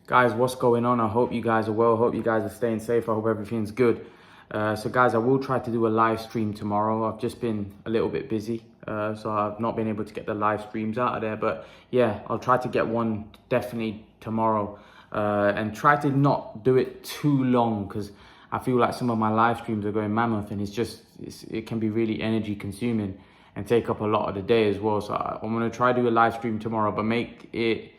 Guys, what's going on? I hope you guys are well. Hope you guys are staying safe. I hope everything's good. So guys, I will try to do a live stream tomorrow. I've just been a little bit busy, so I've not been able to get the live streams out of there. But yeah, I'll try to get one definitely tomorrow, and try to not do it too long, because I feel like some of my live streams are going mammoth, and it can be really energy consuming and take up a lot of the day as well. So I'm going to try to do a live stream tomorrow, but make it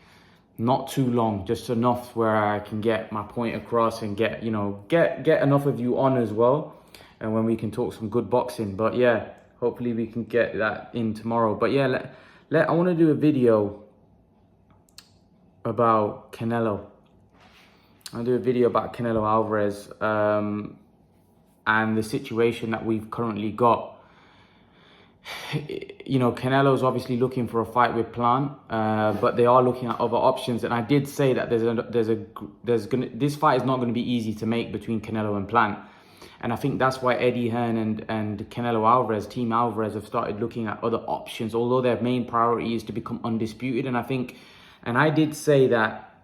not too long, just enough where I can get my point across and get enough of you on as well, and when we can talk some good boxing. But yeah, hopefully we can get that in tomorrow. But yeah, I want to do a video about Canelo. I'll do a video about Canelo Alvarez, and the situation that we've currently got. Canelo's obviously looking for a fight with Plant, but they are looking at other options. And I did say that this fight is not going to be easy to make between Canelo and Plant. And I think that's why Eddie Hearn and Canelo Alvarez, Team Alvarez, have started looking at other options, although their main priority is to become undisputed. And I did say that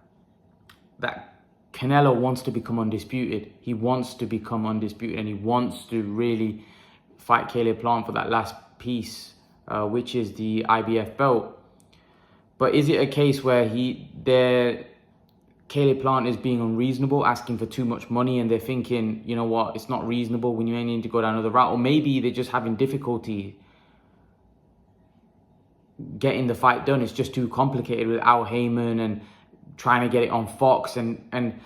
Canelo wants to become undisputed. He wants to become undisputed, and he wants to really fight Caleb Plant for that last piece, which is the IBF belt. But is it a case where Caleb Plant is being unreasonable, asking for too much money, and they're thinking, you know what, it's not reasonable when you ain't need to go down another route? Or maybe they're just having difficulty getting the fight done. It's just too complicated with Al Heyman and trying to get it on Fox. And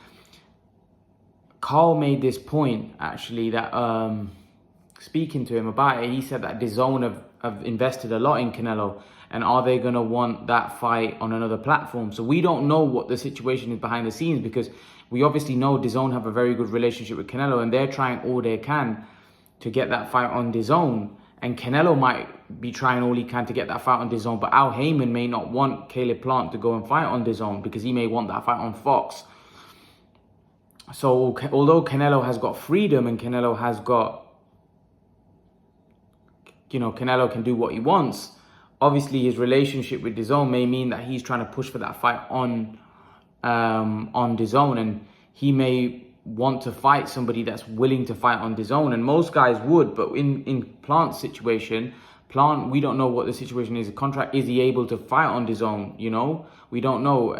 Carl made this point, actually, that speaking to him about it, he said that DAZN have invested a lot in Canelo, and are they going to want that fight on another platform? So we don't know what the situation is behind the scenes, because we obviously know DAZN have a very good relationship with Canelo, and they're trying all they can to get that fight on DAZN. And Canelo might be trying all he can to get that fight on DAZN, but Al Heyman may not want Caleb Plant to go and fight on DAZN, because he may want that fight on Fox. So although Canelo has got freedom, and Canelo has got, Canelo can do what he wants, obviously his relationship with DAZN may mean that he's trying to push for that fight on DAZN, and he may want to fight somebody that's willing to fight on DAZN, and most guys would. But in Plant's situation, Plant, we don't know what the situation is. The contract, is he able to fight on DAZN? We don't know.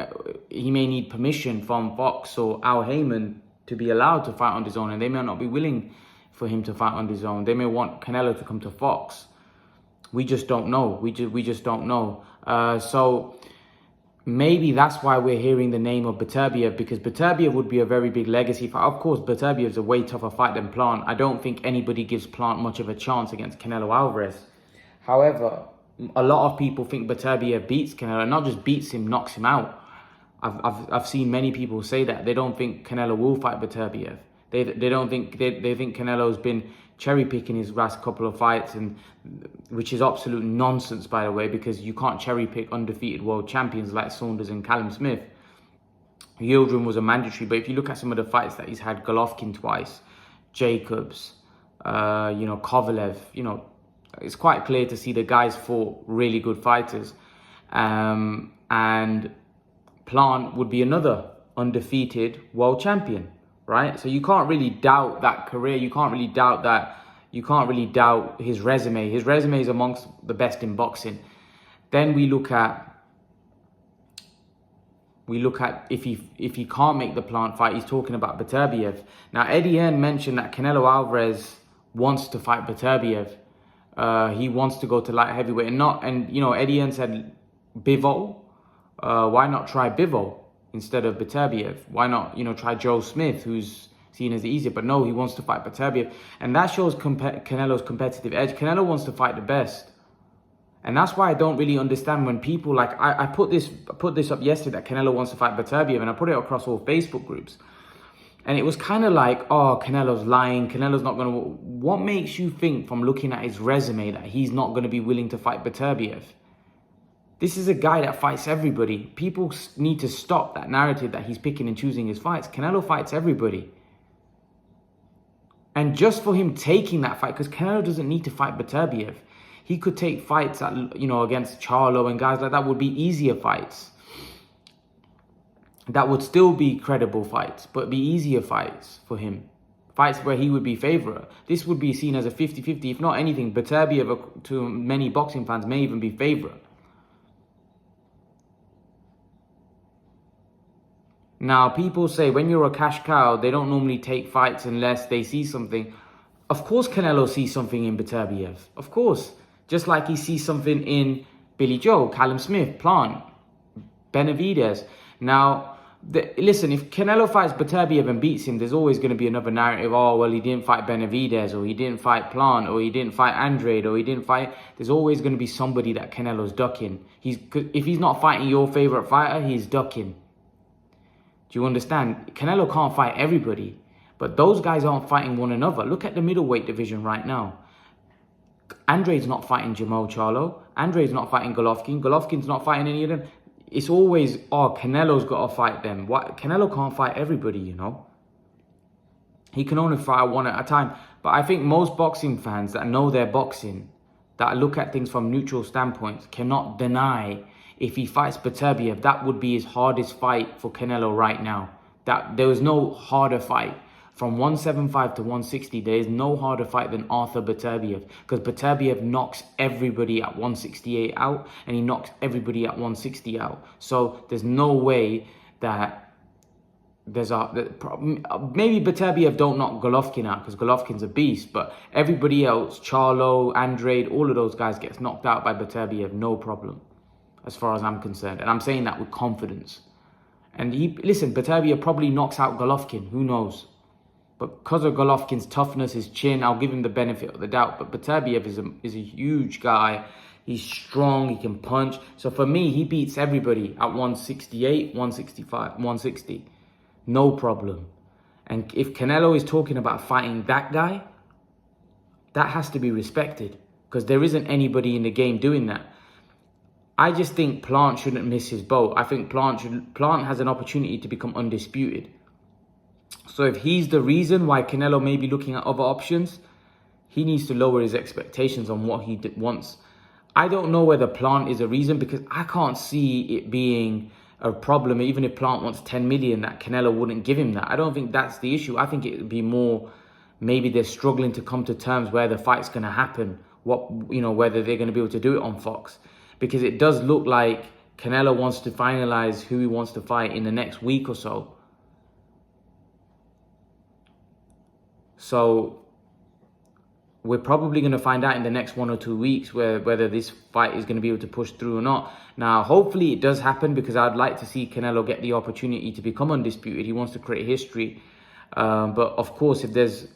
He may need permission from Fox or Al Heyman to be allowed to fight on DAZN, and they may not be willing for him to fight on DAZN. They may want Canelo to come to Fox. We just don't know. We just don't know. So maybe that's why we're hearing the name of Beterbiev, because Beterbiev would be a very big legacy fight. Of course, Beterbiev's a way tougher fight than Plant. I don't think anybody gives Plant much of a chance against Canelo Alvarez. However, a lot of people think Beterbiev beats Canelo, and not just beats him, knocks him out. I've seen many people say that they don't think Canelo will fight Beterbiev. They think Canelo's been cherry picking his last couple of fights, and which is absolute nonsense, by the way, because you can't cherry pick undefeated world champions like Saunders and Callum Smith. Yildirim was a mandatory, but if you look at some of the fights that he's had, Golovkin twice, Jacobs, Kovalev, it's quite clear to see the guys fought really good fighters, and Plant would be another undefeated world champion. Right, so you can't really doubt that career. You can't really doubt that. You can't really doubt his resume. His resume is amongst the best in boxing. Then we look at if he can't make the Plant fight, he's talking about Beterbiev. Now Eddie Hearn mentioned that Canelo Alvarez wants to fight Beterbiev. He wants to go to light heavyweight, and Eddie Hearn said Bivol. Why not try Bivol instead of Beterbiev? Why not, try Joe Smith, who's seen as easier? But no, he wants to fight Beterbiev. And that shows Canelo's competitive edge. Canelo wants to fight the best. And that's why I don't really understand when people like, I put this up yesterday that Canelo wants to fight Beterbiev, and I put it across all Facebook groups. And it was kind of like, oh, Canelo's lying. Canelo's not going to... What makes you think, from looking at his resume, that he's not going to be willing to fight Beterbiev? This is a guy that fights everybody. People need to stop that narrative that he's picking and choosing his fights. Canelo fights everybody. And just for him taking that fight, because Canelo doesn't need to fight Beterbiev. He could take fights at, against Charlo and guys like that would be easier fights. that would still be credible fights, but be easier fights for him. Fights where he would be favourite. This would be seen as a 50-50, if not anything. Beterbiev, to many boxing fans, may even be favourite. Now, people say when you're a cash cow, they don't normally take fights unless they see something. Of course Canelo sees something in Beterbiev. Of course. Just like he sees something in Billy Joe, Callum Smith, Plant, Benavidez. Now, listen, if Canelo fights Beterbiev and beats him, there's always going to be another narrative. Oh, well, he didn't fight Benavidez, or he didn't fight Plant, or he didn't fight Andrade, or he didn't fight... There's always going to be somebody that Canelo's ducking. If he's not fighting your favourite fighter, he's ducking. Do you understand? Canelo can't fight everybody, but those guys aren't fighting one another. Look at the middleweight division right now. Andrade's not fighting Jamal Charlo. Andrade's not fighting Golovkin. Golovkin's not fighting any of them. It's always, oh, Canelo's got to fight them. What? Canelo can't fight everybody, you know. He can only fight one at a time. But I think most boxing fans that know their boxing, that look at things from neutral standpoints, cannot deny if he fights Beterbiev, that would be his hardest fight for Canelo right now. That there was no harder fight. From 175 to 160, there is no harder fight than Arthur Beterbiev, because Beterbiev knocks everybody at 168 out, and he knocks everybody at 160 out. So there's no way that there's maybe Beterbiev don't knock Golovkin out, because Golovkin's a beast, but everybody else, Charlo, Andrade, all of those guys gets knocked out by Beterbiev, no problem, as far as I'm concerned. And I'm saying that with confidence. And listen, Beterbiev probably knocks out Golovkin, who knows? But because of Golovkin's toughness, his chin, I'll give him the benefit of the doubt. But Beterbiev is a huge guy. He's strong, he can punch. So for me, he beats everybody at 168, 165, 160. No problem. And if Canelo is talking about fighting that guy, that has to be respected, because there isn't anybody in the game doing that. I just think Plant shouldn't miss his boat. I think Plant has an opportunity to become undisputed. So if he's the reason why Canelo may be looking at other options, he needs to lower his expectations on what he wants. I don't know whether Plant is a reason, because I can't see it being a problem, even if Plant wants 10 million, that Canelo wouldn't give him that. I don't think that's the issue. I think it would be more, maybe they're struggling to come to terms where the fight's going to happen, whether they're going to be able to do it on Fox. Because it does look like Canelo wants to finalize who he wants to fight in the next week or so. So we're probably going to find out in the next 1 or 2 weeks whether this fight is going to be able to push through or not. Now, hopefully it does happen, because I'd like to see Canelo get the opportunity to become undisputed. He wants to create history. But of course, if there's,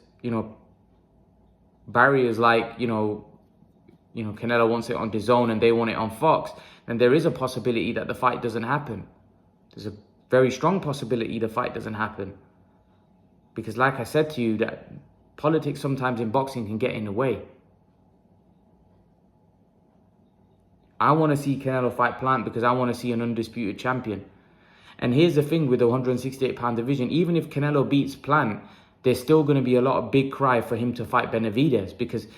barriers like, Canelo wants it on DAZN and they want it on Fox, then there is a possibility that the fight doesn't happen. There's a very strong possibility the fight doesn't happen. Because like I said to you, that politics sometimes in boxing can get in the way. I want to see Canelo fight Plant because I want to see an undisputed champion. And here's the thing with the 168-pound division. Even if Canelo beats Plant, there's still going to be a lot of big cry for him to fight Benavidez, because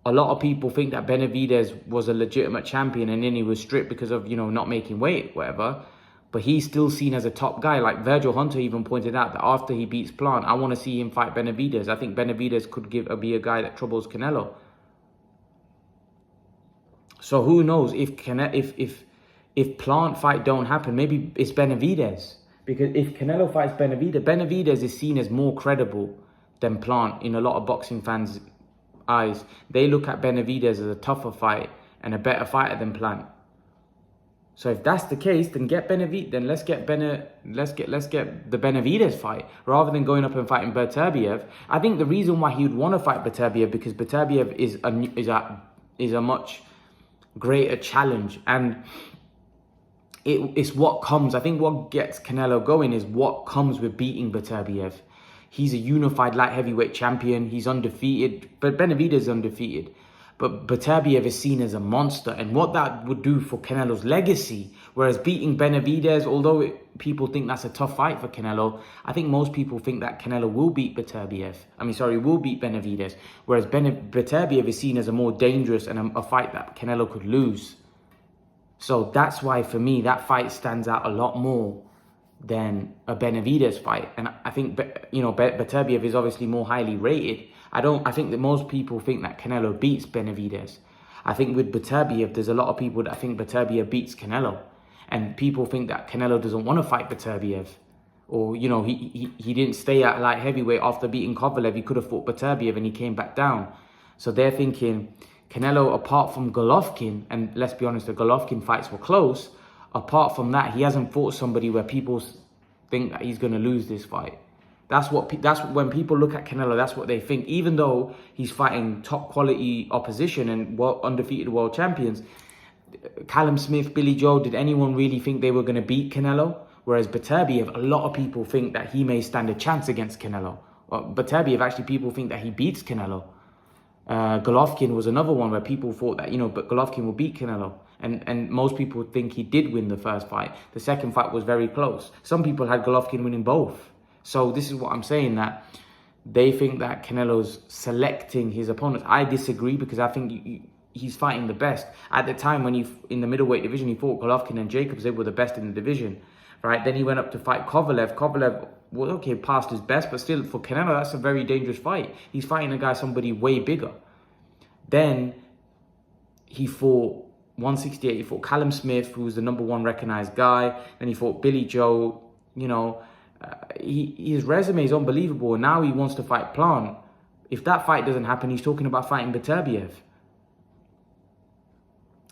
a lot of people think that Benavidez was a legitimate champion and then he was stripped because of, not making weight, whatever. But he's still seen as a top guy. Like Virgil Hunter even pointed out that after he beats Plant, I want to see him fight Benavidez. I think Benavidez could be a guy that troubles Canelo. So who knows, if Plant fight don't happen, maybe it's Benavidez. Because if Canelo fights Benavidez is seen as more credible than Plant in a lot of boxing fans' eyes. They look at Benavidez as a tougher fight and a better fighter than Plant. So if that's the case, then let's get the Benavidez fight rather than going up and fighting Beterbiev. I think the reason why he would want to fight Beterbiev, because Beterbiev is a much greater challenge, and it's what comes. I think what gets Canelo going is what comes with beating Beterbiev. He's a unified light heavyweight champion. He's undefeated, but Benavidez is undefeated. But Beterbiev is seen as a monster, and what that would do for Canelo's legacy. Whereas beating Benavidez, although people think that's a tough fight for Canelo, I think most people think that Canelo will beat Benavidez. Whereas Beterbiev is seen as a more dangerous and a fight that Canelo could lose. So that's why, for me, that fight stands out a lot more than a Benavidez fight. And I think, you know, Beterbiev is obviously more highly rated. I think that most people think that Canelo beats Benavidez. I think with Beterbiev, there's a lot of people that think Beterbiev beats Canelo. And people think that Canelo doesn't want to fight Beterbiev. Or, you know, he didn't stay at light heavyweight after beating Kovalev. He could have fought Beterbiev and he came back down. So they're thinking Canelo, apart from Golovkin, and let's be honest, the Golovkin fights were close. Apart from that, he hasn't fought somebody where people think that he's going to lose this fight. That's when people look at Canelo, that's what they think. Even though he's fighting top quality opposition and undefeated world champions, Callum Smith, Billy Joe, did anyone really think they were going to beat Canelo? Whereas Beterbiev, a lot of people think that he may stand a chance against Canelo. Beterbiev, actually, people think that he beats Canelo. Golovkin was another one where people thought that, you know, but Golovkin will beat Canelo. And most people think he did win the first fight. The second fight was very close. Some people had Golovkin winning both. So this is what I'm saying, that they think that Canelo's selecting his opponents. I disagree, because I think he's fighting the best. At the time when in the middleweight division, he fought Golovkin and Jacobs. They were the best in the division, right? Then he went up to fight Kovalev. Kovalev was, okay, past his best, but still, for Canelo, that's a very dangerous fight. He's fighting a guy, somebody way bigger. Then he fought 168. He fought Callum Smith, who was the #1 recognized guy. Then he fought Billy Joe. You know, his resume is unbelievable. And now he wants to fight Plant. If that fight doesn't happen, he's talking about fighting Beterbiev.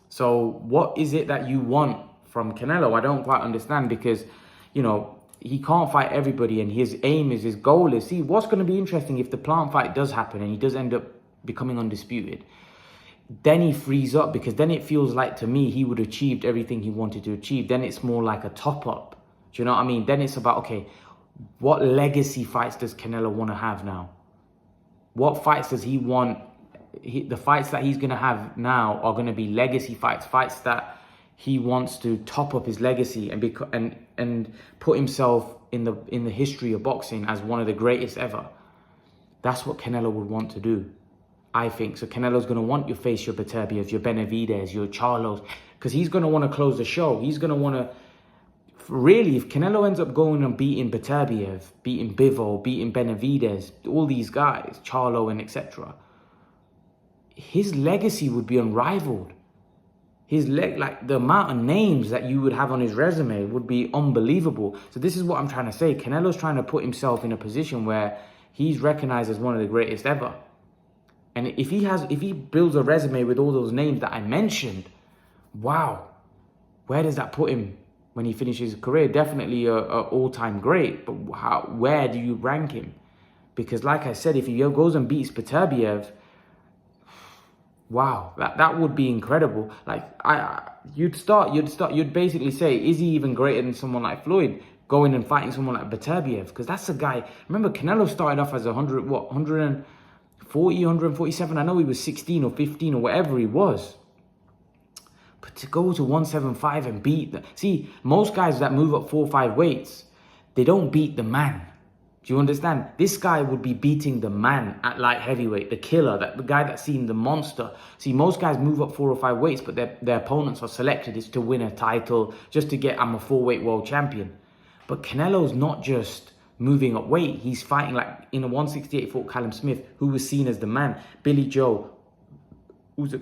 So what is it that you want from Canelo? I don't quite understand, because, you know, he can't fight everybody, and his aim is, his goal is, see, what's going to be interesting if the Plant fight does happen and he does end up becoming undisputed, then he frees up, because then it feels like, to me, he would have achieved everything he wanted to achieve. Then it's more like a top-up. Do you know what I mean? Then it's about, okay, what legacy fights does Canelo want to have now? What fights does he want? The fights that he's going to have now are going to be legacy fights, fights that he wants to top up his legacy and put himself in the history of boxing as one of the greatest ever. That's what Canelo would want to do, I think. So Canelo's going to want you face your Beterbiev, your Benavidez, your Charlos, because he's going to want to close the show. He's going to want to, really, if Canelo ends up going and beating Beterbiev, beating Bivol, beating Benavidez, all these guys, Charlo and etc., his legacy would be unrivaled. Like the amount of names that you would have on his resume would be unbelievable. So this is what I'm trying to say. Canelo's trying to put himself in a position where he's recognized as one of the greatest ever. And if he builds a resume with all those names that I mentioned, wow, where does that put him when he finishes his career? Definitely a all-time great, but where do you rank him? Because like I said, if he goes and beats Beterbiev, wow, that would be incredible. Like you'd basically say, is he even greater than someone like Floyd going and fighting someone like Beterbiev? Because that's a guy. Remember, Canelo started off as 140, 147. I know he was 16 or 15 or whatever he was. But to go to 175 and beat see, most guys that move up 4 or 5 weights, they don't beat the man. Do you understand? This guy would be beating the man at light heavyweight, the killer, the guy that's seen the monster. See, most guys move up 4 or 5 weights, but their opponents are selected is to win a title, just to get, I'm a 4-weight world champion. But Canelo's not just moving up weight. He's fighting, like in a 168 fought Callum Smith, who was seen as the man. Billy Joe, who's a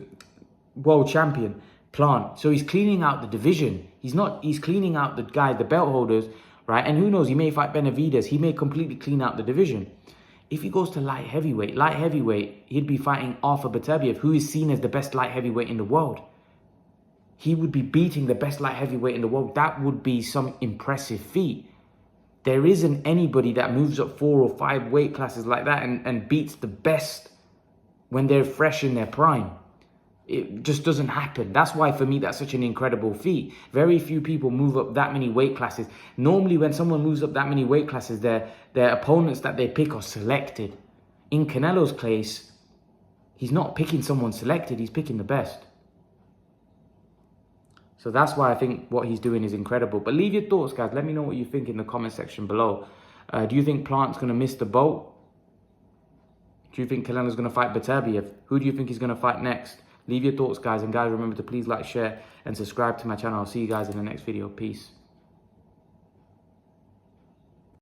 world champion. Plant. So he's cleaning out the division. He's cleaning out the guys, the belt holders, right? And who knows, he may fight Benavidez. He may completely clean out the division. If he goes to light heavyweight, he'd be fighting Arthur Beterbiev, who is seen as the best light heavyweight in the world. He would be beating the best light heavyweight in the world. That would be some impressive feat. There isn't anybody that moves up 4 or 5 weight classes like that and beats the best when they're fresh in their prime. It just doesn't happen. That's why, for me, that's such an incredible feat. Very few people move up that many weight classes. Normally, when someone moves up that many weight classes, their opponents that they pick are selected. In Canelo's case, he's not picking someone selected. He's picking the best. So that's why I think what he's doing is incredible. But leave your thoughts, guys. Let me know what you think in the comment section below. Do you think Plant's going to miss the boat? Do you think Canelo's going to fight Beterbiev? Who do you think he's going to fight next? Leave your thoughts, guys. And guys, remember to please like, share, and subscribe to my channel. I'll see you guys in the next video. Peace.